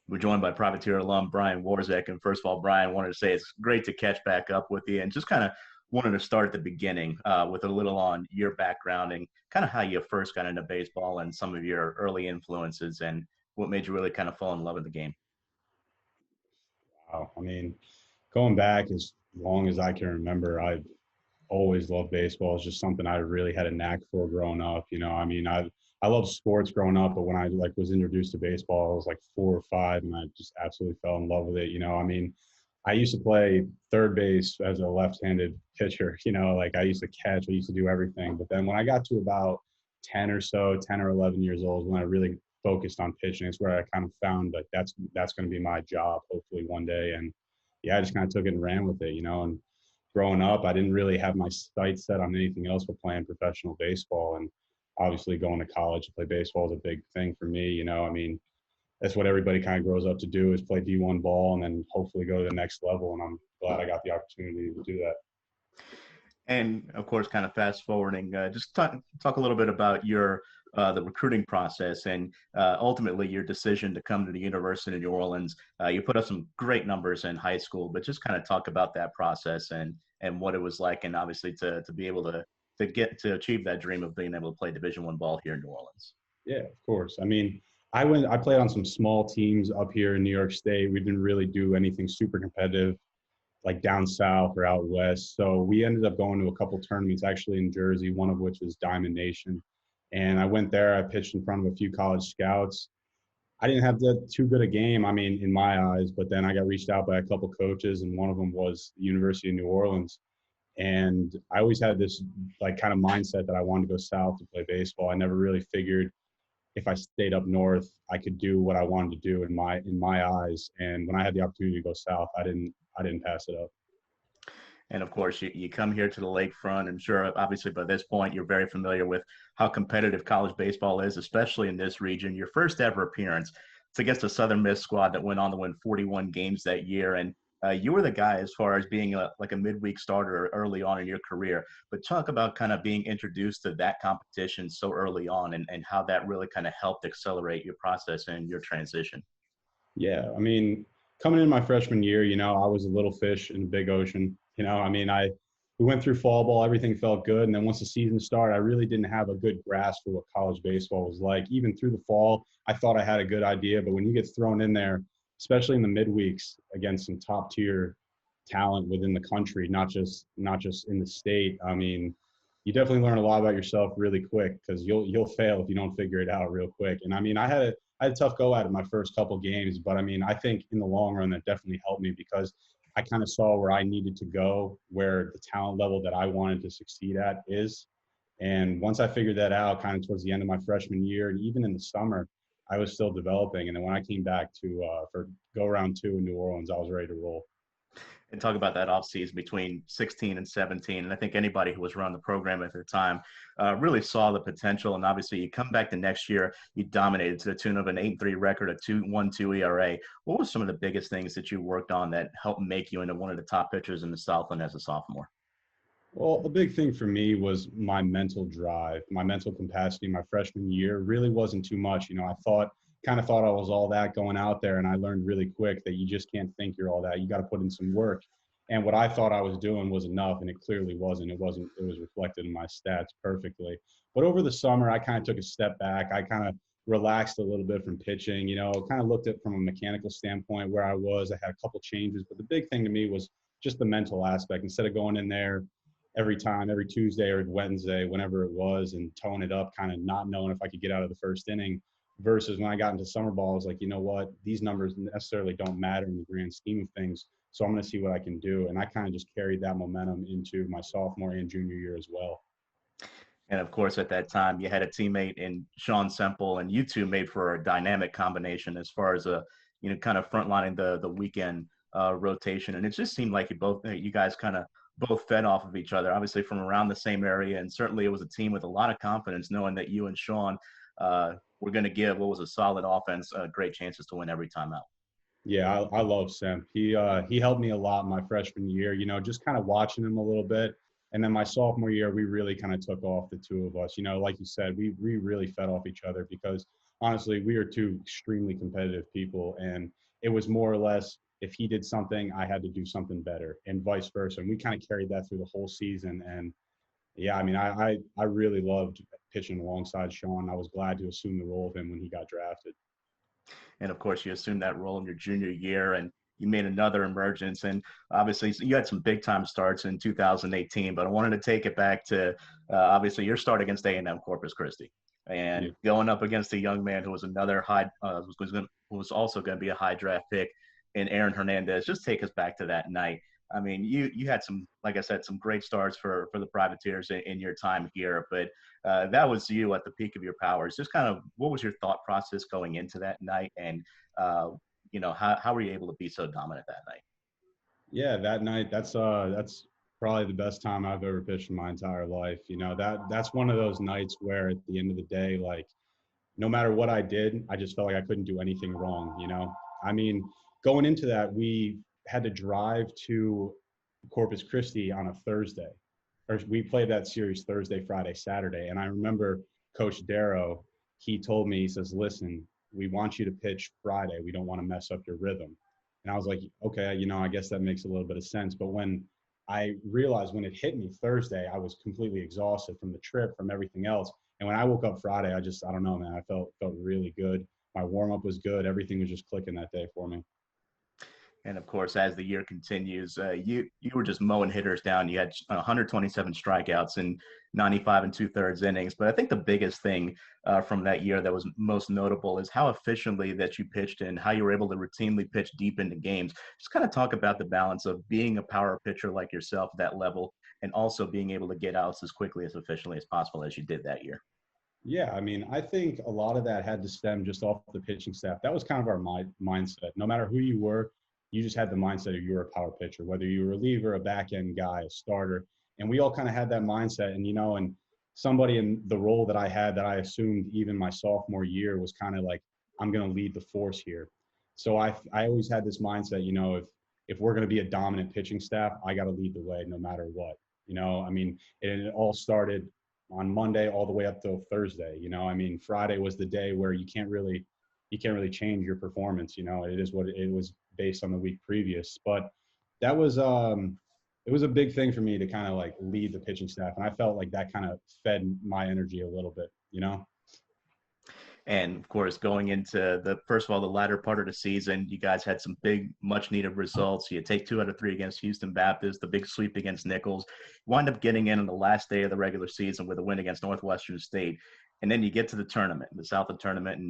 We're joined by Privateer alum Bryan Warzek. And first of all, Bryan, wanted to say it's great to catch back up with you and just kind of wanted to start at the beginning with a little on your background and kind of how you first got into baseball and some of your early influences and what made you really kind of fall in love with the game. Wow. I mean, going back as long as I can remember, I've always loved baseball. It's just something I really had a knack for growing up. I loved sports growing up, but when I was introduced to baseball, I was like 4 or 5, and I just absolutely fell in love with it. I used to play third base as a left-handed pitcher. I used to catch, I used to do everything. But then when I got to about 10 or so, 10 or 11 years old, when I really focused on pitching, it's where I kind of found like that's going to be my job, hopefully one day. And yeah, I just kind of took it and ran with it. And growing up, I didn't really have my sights set on anything else but playing professional baseball. And obviously, going to college to play baseball is a big thing for me. That's what everybody kind of grows up to do is play D1 ball and then hopefully go to the next level. And I'm glad I got the opportunity to do that. And of course, kind of fast forwarding, just talk a little bit about your the recruiting process and ultimately your decision to come to the University of New Orleans. You put up some great numbers in high school, but just kind of talk about that process and what it was like, and obviously to be able to get to achieve that dream of being able to play Division I ball here in New Orleans. Yeah, of course. I played on some small teams up here in New York State. We didn't really do anything super competitive like down south or out west. So we ended up going to a couple tournaments actually in Jersey, one of which was Diamond Nation. And I went there, I pitched in front of a few college scouts. I didn't have that too good a game, in my eyes, but then I got reached out by a couple coaches, and one of them was the University of New Orleans. And I always had this like kind of mindset that I wanted to go south to play baseball. I never really figured if I stayed up north, I could do what I wanted to do in my eyes. And when I had the opportunity to go south, I didn't pass it up. And of course, you come here to the lakefront. I'm sure, obviously, by this point, you're very familiar with how competitive college baseball is, especially in this region. Your first ever appearance, it's against a Southern Miss squad that went on to win 41 games that year. And you were the guy as far as being like a midweek starter early on in your career. But talk about kind of being introduced to that competition so early on and how that really kind of helped accelerate your process and your transition. Yeah, coming in my freshman year, I was a little fish in a big ocean. I we went through fall ball, everything felt good, and then once the season started, I really didn't have a good grasp of what college baseball was like. Even through the fall, I thought I had a good idea, but when you get thrown in there, especially in the midweeks against some top tier talent within the country, not just in the state, you definitely learn a lot about yourself really quick because you'll fail if you don't figure it out real quick. And I had a tough go at it my first couple games, but I think in the long run that definitely helped me because I kind of saw where I needed to go, where the talent level that I wanted to succeed at is. And once I figured that out, kind of towards the end of my freshman year, and even in the summer, I was still developing. And then when I came back to for go round 2 in New Orleans, I was ready to roll. And talk about that offseason between 16 and 17. And I think anybody who was around the program at the time really saw the potential. And obviously, you come back the next year, you dominated to the tune of an 8-3 record, a 2.12 ERA. What were some of the biggest things that you worked on that helped make you into one of the top pitchers in the Southland as a sophomore? Well, a big thing for me was my mental drive, my mental capacity. My freshman year really wasn't too much. Kind of thought I was all that going out there, and I learned really quick that you just can't think you're all that. You got to put in some work. And what I thought I was doing was enough, and it clearly wasn't. It wasn't. It was reflected in my stats perfectly. But over the summer, I kind of took a step back. I kind of relaxed a little bit from pitching. Kind of looked at from a mechanical standpoint where I was. I had a couple changes, but the big thing to me was just the mental aspect. Instead of going in there every time, every Tuesday or Wednesday, whenever it was, and tone it up, kind of not knowing if I could get out of the first inning. Versus when I got into summer ball, I was like, you know what? These numbers necessarily don't matter in the grand scheme of things. So I'm going to see what I can do. And I kind of just carried that momentum into my sophomore and junior year as well. And of course, at that time, you had a teammate in Sean Semple, and you two made for a dynamic combination as far as kind of frontlining the weekend rotation. And it just seemed like you guys kind of both fed off of each other, obviously from around the same area. And certainly, it was a team with a lot of confidence, knowing that you and Sean were going to give what was a solid offense great chances to win every time out. Yeah, I love Sem. He helped me a lot my freshman year. Just kind of watching him a little bit, and then my sophomore year, we really kind of took off the two of us. Like you said, we really fed off each other because honestly, we are two extremely competitive people, and it was more or less if he did something, I had to do something better, and vice versa. And we kind of carried that through the whole season. And yeah, I mean, I really loved pitching alongside Sean. I was glad to assume the role of him when he got drafted. And of course, you assumed that role in your junior year, and you made another emergence. And obviously, you had some big time starts in 2018. But I wanted to take it back to obviously your start against A&M Corpus Christi, Yeah. and going up against a young man who was another high who was also going to be a high draft pick in Aaron Hernandez. Just take us back to that night. I mean, you had some, like I said, some great starts for the Privateers in your time here, but that was you at the peak of your powers. Just kind of what was your thought process going into that night, and uh, how were you able to be so dominant that night? Yeah, that night, that's probably the best time I've ever pitched in my entire life. You know, that's one of those nights where at the end of the day, like no matter what I did, I just felt like I couldn't do anything wrong, you know? I mean, going into that, we had to drive to Corpus Christi on a Thursday. Or we played that series Thursday, Friday, Saturday. And I remember Coach Darrow, he told me, he says, listen, we want you to pitch Friday. We don't want to mess up your rhythm. And I was like, okay, you know, I guess that makes a little bit of sense. But when I realized when it hit me Thursday, I was completely exhausted from the trip, from everything else. And when I woke up Friday, I don't know, man, I felt really good. My warm up was good. Everything was just clicking that day for me. And of course, as the year continues, you were just mowing hitters down. You had 127 strikeouts in 95 and two-thirds innings. But I think the biggest thing from that year that was most notable is how efficiently that you pitched and how you were able to routinely pitch deep into games. Just kind of talk about the balance of being a power pitcher like yourself at that level and also being able to get outs as quickly as efficiently as possible as you did that year. Yeah, I mean, I think a lot of that had to stem just off the pitching staff. That was kind of our mindset. No matter who you were, you just had the mindset of you were a power pitcher, whether you were a reliever, a back end guy, a starter. And we all kind of had that mindset. And, you know, and somebody in the role that I had that I assumed even my sophomore year was kind of like, I'm going to lead the force here. So I always had this mindset, you know, if we're going to be a dominant pitching staff, I got to lead the way no matter what. You know, I mean, it all started on Monday all the way up till Thursday. You know, I mean, Friday was the day where you can't really change your performance. You know, it is what it was based on the week previous. But that was it was a big thing for me to kind of like lead the pitching staff, and I felt like that kind of fed my energy a little bit. You know. And of course, going into the first of all, the latter part of the season, you guys had some big, much needed results. You take 2 out of 3 against Houston Baptist, the big sweep against Nichols. You wind up getting in on the last day of the regular season with a win against Northwestern State. And then you get to the tournament, the Southland tournament,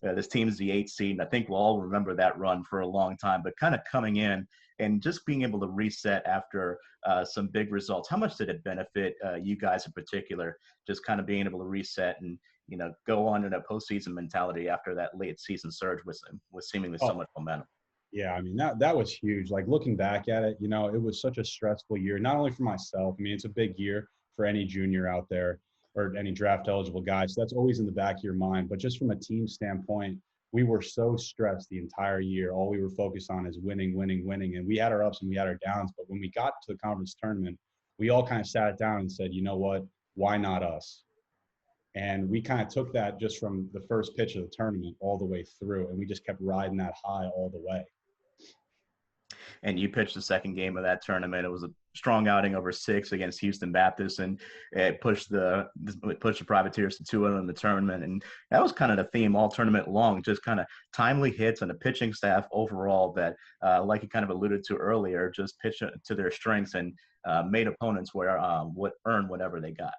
and this team is the 8th seed. And I think we'll all remember that run for a long time, but kind of coming in and just being able to reset after some big results. How much did it benefit you guys in particular, just kind of being able to reset and go on in a postseason mentality after that late season surge with seemingly so Oh, much momentum? yeah. I mean, that was huge. Like looking back at it, you know, it was such a stressful year, not only for myself. I mean, it's a big year for any junior out there or any draft eligible guy. So that's always in the back of your mind. But just from a team standpoint, we were so stressed the entire year. All we were focused on is winning, winning, winning. And we had our ups and we had our downs. But when we got to the conference tournament, we all kind of sat down and said, you know what? Why not us? And we kind of took that just from the first pitch of the tournament all the way through. And we just kept riding that high all the way. And you pitched the second game of that tournament. It was a strong outing over 6 against Houston Baptist, and it pushed the Privateers to 2-0 in the tournament. And that was kind of the theme all tournament long, just kind of timely hits and a pitching staff overall that, like you kind of alluded to earlier, just pitched to their strengths and made opponents earn whatever they got.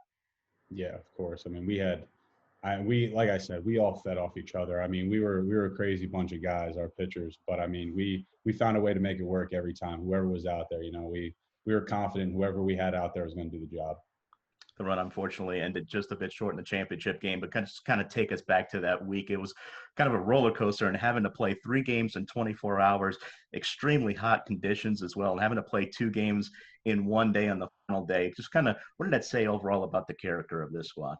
Yeah, of course. I mean, we like I said, we all fed off each other. I mean, we were a crazy bunch of guys, our pitchers, but I mean, we found a way to make it work every time. Whoever was out there, you know, we were confident whoever we had out there was going to do the job. The run unfortunately ended just a bit short in the championship game, but kind of take us back to that week. It was kind of a roller coaster, and having to play 3 games in 24 hours, extremely hot conditions as well, and having to play 2 games in one day on the final day. Just kind of, what did that say overall about the character of this squad?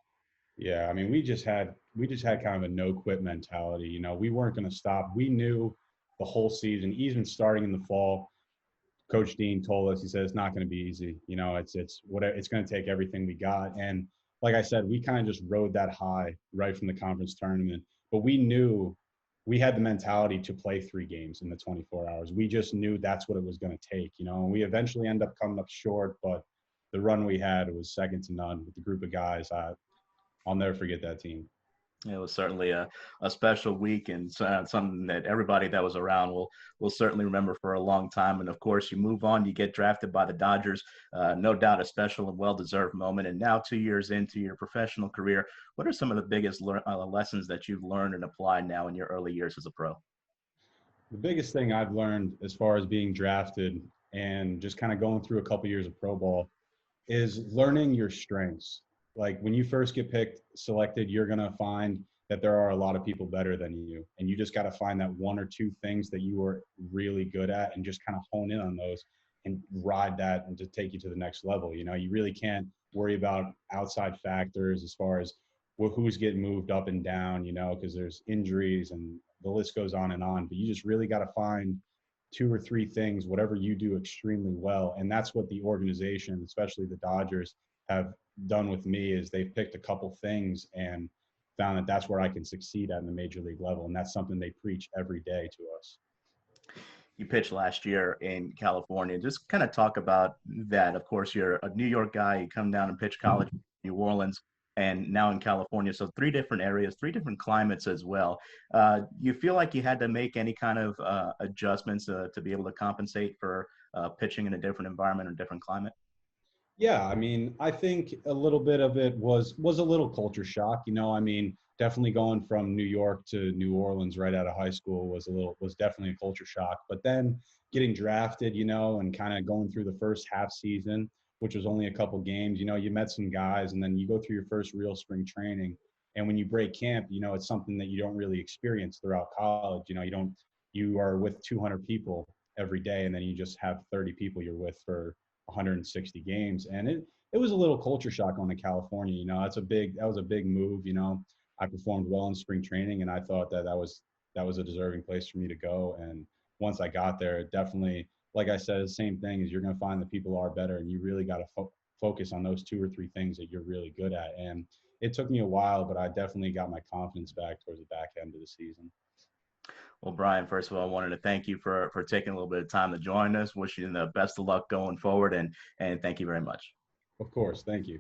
Yeah, I mean, we just had kind of a no quit mentality. You know, we weren't going to stop. We knew the whole season, even starting in the fall. Coach Dean told us, he said, it's not going to be easy. You know, it's going to take everything we got. And like I said, we kind of just rode that high right from the conference tournament. but we knew we had the mentality to play 3 games in the 24 hours. We just knew that's what it was going to take, you know, and we eventually end up coming up short, but the run we had was second to none with the group of guys. I'll never forget that team. It was certainly a special week and something that everybody that was around will certainly remember for a long time. And of course, you move on, you get drafted by the Dodgers. No doubt a special and well-deserved moment. And now 2 years into your professional career, what are some of the biggest lessons that you've learned and applied now in your early years as a pro? The biggest thing I've learned as far as being drafted and just kind of going through a couple years of pro ball is learning your strengths. Like when you first get picked, selected, you're going to find that there are a lot of people better than you. And you just got to find that one or two things that you are really good at and just kind of hone in on those and ride that and to take you to the next level. You know, you really can't worry about outside factors as far as who's getting moved up and down, you know, because there's injuries and the list goes on and on. But you just really got to find two or three things, whatever you do extremely well. And that's what the organization, especially the Dodgers, have done with me is they've picked a couple things and found that that's where I can succeed at the major league level. And that's something they preach every day to us. You pitched last year in California. Just kind of talk about that. Of course, you're a New York guy. You come down and pitch college in New Orleans and now in California. So three different areas, three different climates as well. You feel like you had to make any kind of adjustments to be able to compensate for pitching in a different environment or different climate? Yeah, I mean, I think a little bit of it was a little culture shock. You know, I mean, definitely going from New York to New Orleans right out of high school was definitely a culture shock. But then getting drafted, you know, and kind of going through the first half season, which was only a couple games, you know, you met some guys, and then you go through your first real spring training. And when you break camp, you know, it's something that you don't really experience throughout college. You know, you are with 200 people every day, and then you just have 30 people you're with for 160 games, and it was a little culture shock on to California. You know, that was a big move. You know, I performed well in spring training, and I thought that was a deserving place for me to go. And once I got there, it definitely, like I said, the same thing is you're going to find that people are better, and you really got to focus on those two or three things that you're really good at. And it took me a while, but I definitely got my confidence back towards the back end of the season. Well, Bryan, first of all, I wanted to thank you for taking a little bit of time to join us. Wish you the best of luck going forward, and thank you very much. Of course, thank you.